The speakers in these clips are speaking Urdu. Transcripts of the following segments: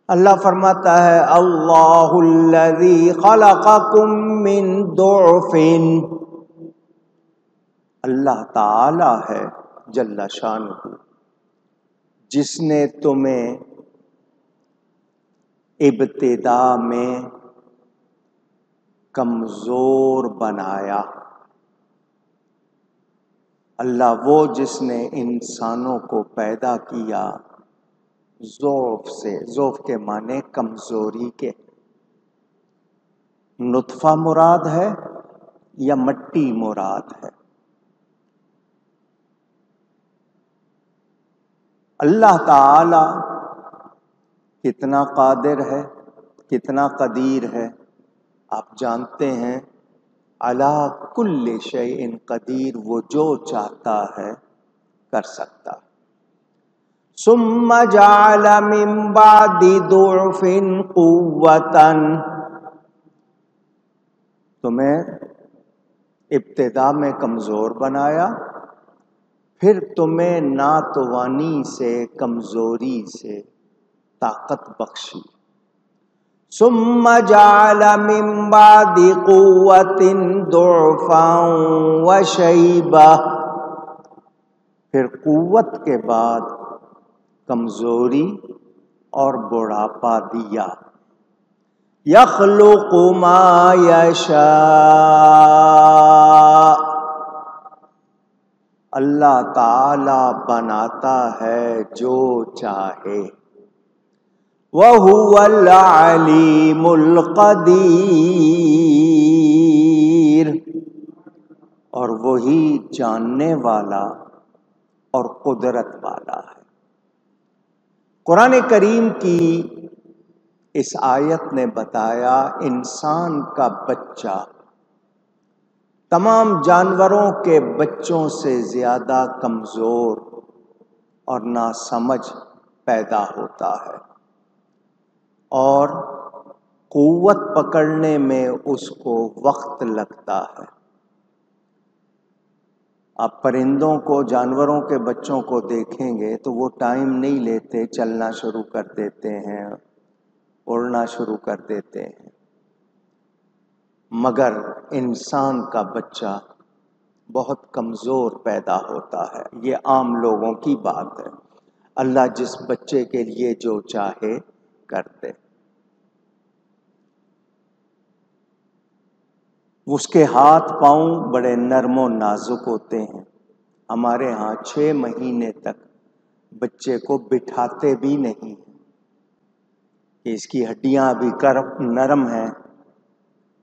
اللہ فرماتا ہے اللہ الذی خلقکم من ضعف، اللہ تعالی ہے جل شانہ جس نے تمہیں ابتدا میں کمزور بنایا۔ اللہ وہ جس نے انسانوں کو پیدا کیا ضعف سے، ضعف کے معنی کمزوری کے۔ نطفہ مراد ہے یا مٹی مراد ہے؟ اللہ تعالی کتنا قادر ہے، کتنا قدیر ہے، آپ جانتے ہیں علی کل شیء قدیر، وہ جو چاہتا ہے کر سکتا ہے۔ ثم جعل من بعد ضعف قوة، تمہیں ابتدا میں کمزور بنایا، پھر تمہیں ناتوانی سے، کمزوری سے طاقت بخشی۔ ثم جعل من بعد قوة ضعفا وشیبہ، پھر قوت کے بعد کمزوری اور بڑھاپا دیا۔ یخلق ما یشاء، اللہ تعالی بناتا ہے جو چاہے۔ وَهُوَ الْعَلِيمُ الْقَدِيرُ، اور وہی جاننے والا اور قدرت والا ہے۔ قرآن کریم کی اس آیت نے بتایا انسان کا بچہ تمام جانوروں کے بچوں سے زیادہ کمزور اور ناسمجھ پیدا ہوتا ہے، اور قوت پکڑنے میں اس کو وقت لگتا ہے۔ آپ پرندوں کو، جانوروں کے بچوں کو دیکھیں گے تو وہ ٹائم نہیں لیتے، چلنا شروع کر دیتے ہیں، اڑنا شروع کر دیتے ہیں، مگر انسان کا بچہ بہت کمزور پیدا ہوتا ہے۔ یہ عام لوگوں کی بات ہے، اللہ جس بچے کے لیے جو چاہے کر دے۔ اس کے ہاتھ پاؤں بڑے نرم و نازک ہوتے ہیں۔ ہمارے ہاں 6 مہینے تک بچے کو بٹھاتے بھی نہیں کہ اس کی ہڈیاں ابھی نرم ہیں،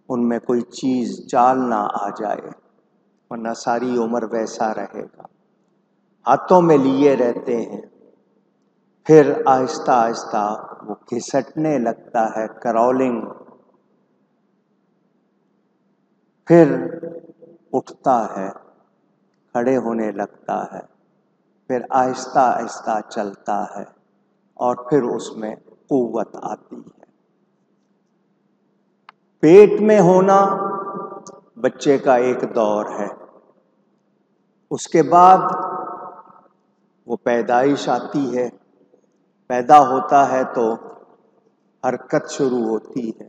ان میں کوئی چیز چال نہ آ جائے، ورنہ ساری عمر ویسا رہے گا۔ ہاتھوں میں لیے رہتے ہیں، پھر آہستہ آہستہ وہ گھسٹنے لگتا ہے، کرولنگ، پھر اٹھتا ہے، کھڑے ہونے لگتا ہے، پھر آہستہ آہستہ چلتا ہے، اور پھر اس میں قوت آتی ہے۔ پیٹ میں ہونا بچے کا ایک دور ہے، اس کے بعد وہ پیدائش آتی ہے، پیدا ہوتا ہے تو حرکت شروع ہوتی ہے،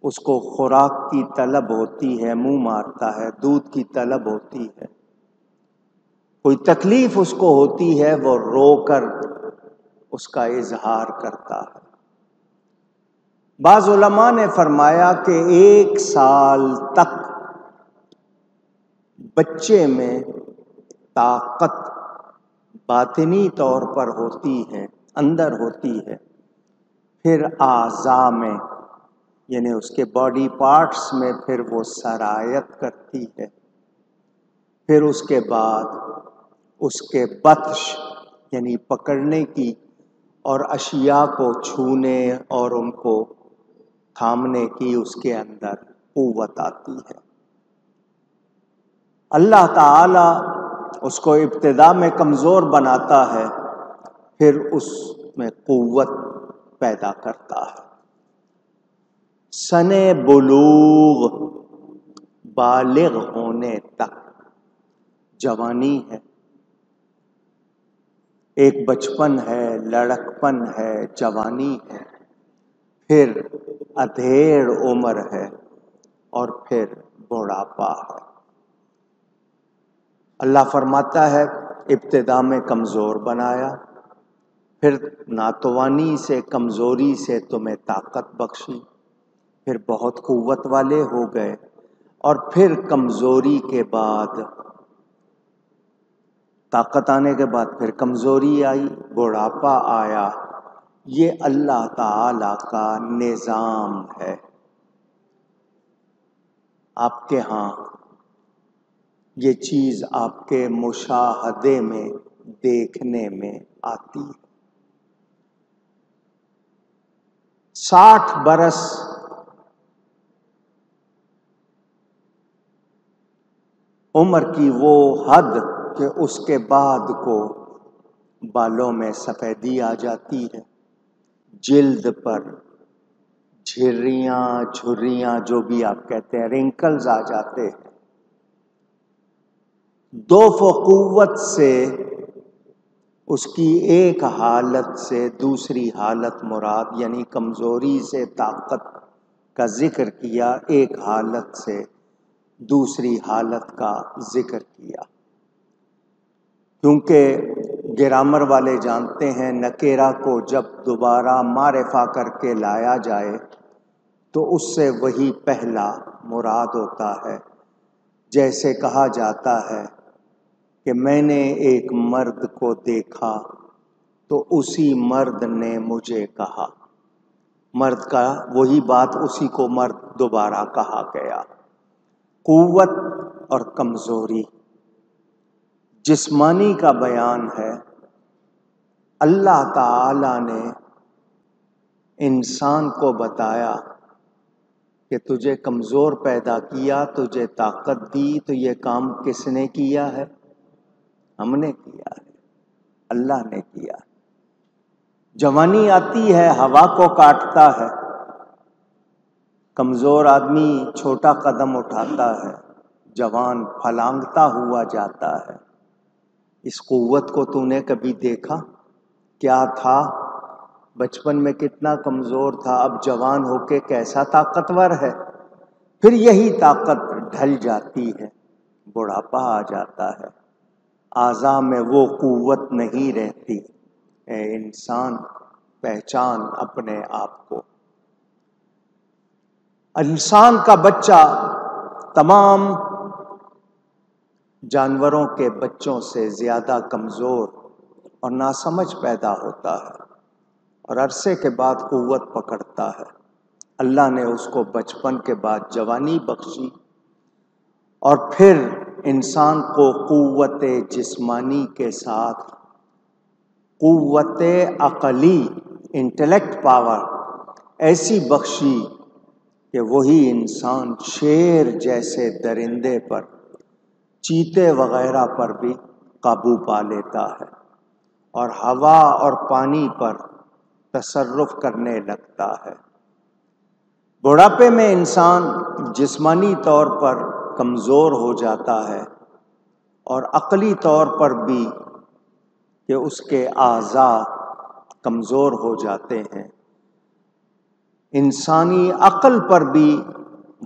اس کو خوراک کی طلب ہوتی ہے، منہ مارتا ہے، دودھ کی طلب ہوتی ہے، کوئی تکلیف اس کو ہوتی ہے، وہ رو کر اس کا اظہار کرتا ہے۔ بعض علماء نے فرمایا کہ 1 سال تک بچے میں طاقت باطنی طور پر ہوتی ہے، اندر ہوتی ہے، پھر اعضاء میں، یعنی اس کے باڈی پارٹس میں پھر وہ سرایت کرتی ہے۔ پھر اس کے بعد اس کے بطش، یعنی پکڑنے کی اور اشیاء کو چھونے اور ان کو تھامنے کی اس کے اندر قوت آتی ہے۔ اللہ تعالی اس کو ابتدا میں کمزور بناتا ہے، پھر اس میں قوت پیدا کرتا ہے۔ سن بلوغ، بالغ ہونے تک جوانی ہے۔ ایک بچپن ہے، لڑکپن ہے، جوانی ہے، پھر ادھیڑ عمر ہے، اور پھر بڑھاپا ہے۔ اللہ فرماتا ہے ابتدا میں کمزور بنایا، پھر ناتوانی سے، کمزوری سے تمہیں طاقت بخشی، پھر بہت قوت والے ہو گئے، اور پھر کمزوری کے بعد، طاقت آنے کے بعد پھر کمزوری آئی، بڑھاپا آیا۔ یہ اللہ تعالی کا نظام ہے۔ آپ کے ہاں یہ چیز آپ کے مشاہدے میں دیکھنے میں آتی ہے۔ 60 برس عمر کی وہ حد کہ اس کے بعد کو بالوں میں سفیدی آ جاتی ہے، جلد پر جھریاں جو بھی آپ کہتے ہیں، رنکلز آ جاتے ہیں۔ ضعف و قوت سے، اس کی ایک حالت سے دوسری حالت مراد، یعنی کمزوری سے طاقت کا ذکر کیا، ایک حالت سے دوسری حالت کا ذکر کیا، کیونکہ گرامر والے جانتے ہیں نکیرہ کو جب دوبارہ معرفہ کر کے لایا جائے تو اس سے وہی پہلا مراد ہوتا ہے۔ جیسے کہا جاتا ہے کہ میں نے ایک مرد کو دیکھا تو اسی مرد نے مجھے کہا، مرد کا وہی بات، اسی کو مرد دوبارہ کہا گیا۔ قوت اور کمزوری جسمانی کا بیان ہے۔ اللہ تعالی نے انسان کو بتایا کہ تجھے کمزور پیدا کیا، تجھے طاقت دی، تو یہ کام کس نے کیا ہے؟ ہم نے کیا ہے، اللہ نے کیا۔ جوانی آتی ہے، ہوا کو کاٹتا ہے، کمزور آدمی چھوٹا قدم اٹھاتا ہے، جوان پھلانگتا ہوا جاتا ہے۔ اس قوت کو تو نے کبھی دیکھا؟ کیا تھا بچپن میں، کتنا کمزور تھا، اب جوان ہو کے کیسا طاقتور ہے۔ پھر یہی طاقت ڈھل جاتی ہے، بڑھاپا آ جاتا ہے، اعضاء میں وہ قوت نہیں رہتی۔ اے انسان، پہچان اپنے آپ کو۔ انسان کا بچہ تمام جانوروں کے بچوں سے زیادہ کمزور اور ناسمجھ پیدا ہوتا ہے، اور عرصے کے بعد قوت پکڑتا ہے۔ اللہ نے اس کو بچپن کے بعد جوانی بخشی، اور پھر انسان کو قوت جسمانی کے ساتھ قوت عقلی، انٹلیکٹ پاور ایسی بخشی کہ وہی انسان شیر جیسے درندے پر، چیتے وغیرہ پر بھی قابو پا لیتا ہے، اور ہوا اور پانی پر تصرف کرنے لگتا ہے۔ بڑھاپے میں انسان جسمانی طور پر کمزور ہو جاتا ہے، اور عقلی طور پر بھی کہ اس کے اعضاء کمزور ہو جاتے ہیں۔ انسانی عقل پر بھی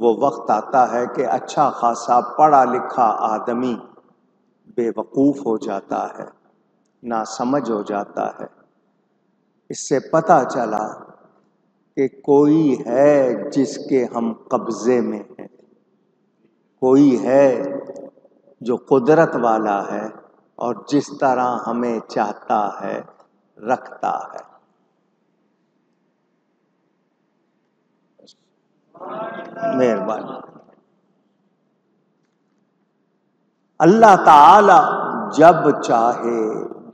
وہ وقت آتا ہے کہ اچھا خاصا پڑھا لکھا آدمی بے وقوف ہو جاتا ہے، ناسمجھ ہو جاتا ہے۔ اس سے پتہ چلا کہ کوئی ہے جس کے ہم قبضے میں ہیں، کوئی ہے جو قدرت والا ہے، اور جس طرح ہمیں چاہتا ہے رکھتا ہے۔ مہربانی۔ اللہ تعالی جب چاہے،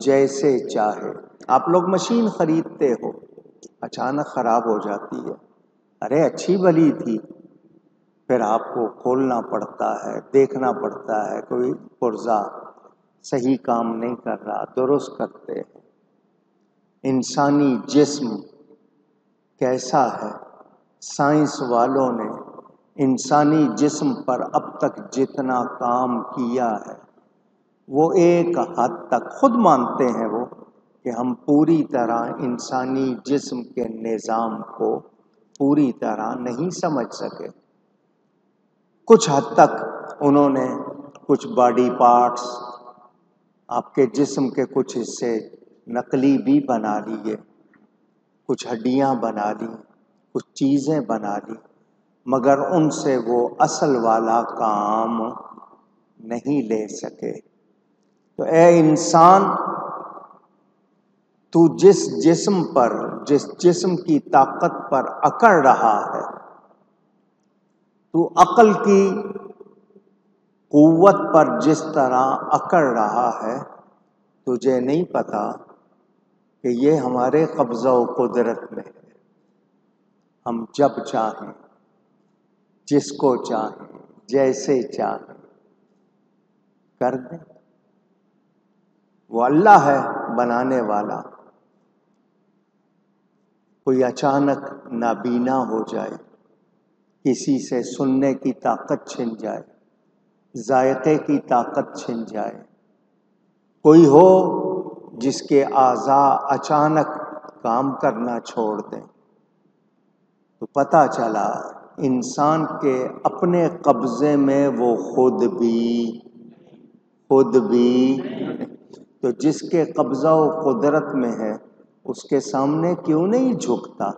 جیسے چاہے۔ آپ لوگ مشین خریدتے ہو، اچانک خراب ہو جاتی ہے، ارے اچھی بھلی تھی، پھر آپ کو کھولنا پڑتا ہے، دیکھنا پڑتا ہے کوئی پرزہ صحیح کام نہیں کر رہا، درست کرتے ہیں۔ انسانی جسم کیسا ہے؟ سائنس والوں نے انسانی جسم پر اب تک جتنا کام کیا ہے وہ ایک حد تک خود مانتے ہیں، وہ کہ ہم پوری طرح انسانی جسم کے نظام کو پوری طرح نہیں سمجھ سکے۔ کچھ حد تک انہوں نے کچھ باڈی پارٹس، آپ کے جسم کے کچھ حصے نقلی بھی بنا لیے، کچھ ہڈیاں بنا لی، کچھ چیزیں بنا لی، مگر ان سے وہ اصل والا کام نہیں لے سکے۔ تو اے انسان، تو جس جسم پر، جس جسم کی طاقت پر اکڑ رہا ہے، تو عقل کی قوت پر جس طرح اکڑ رہا ہے، تجھے نہیں پتا کہ یہ ہمارے قبضہ و قدرت میں ہے۔ ہم جب چاہیں، جس کو چاہیں، جیسے چاہیں کر دیں۔ وہ اللہ ہے بنانے والا۔ کوئی اچانک نابینا ہو جائے، کسی سے سننے کی طاقت چھن جائے، ذائقے کی طاقت چھن جائے، کوئی ہو جس کے اعضاء اچانک کام کرنا چھوڑ دیں، تو پتہ چلا انسان کے اپنے قبضے میں وہ خود بھی تو جس کے قبضہ و قدرت میں ہے، اس کے سامنے کیوں نہیں جھکتا؟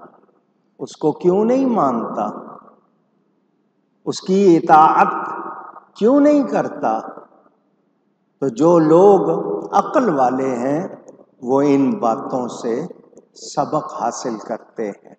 اس کو کیوں نہیں مانتا؟ اس کی اطاعت کیوں نہیں کرتا؟ تو جو لوگ عقل والے ہیں وہ ان باتوں سے سبق حاصل کرتے ہیں۔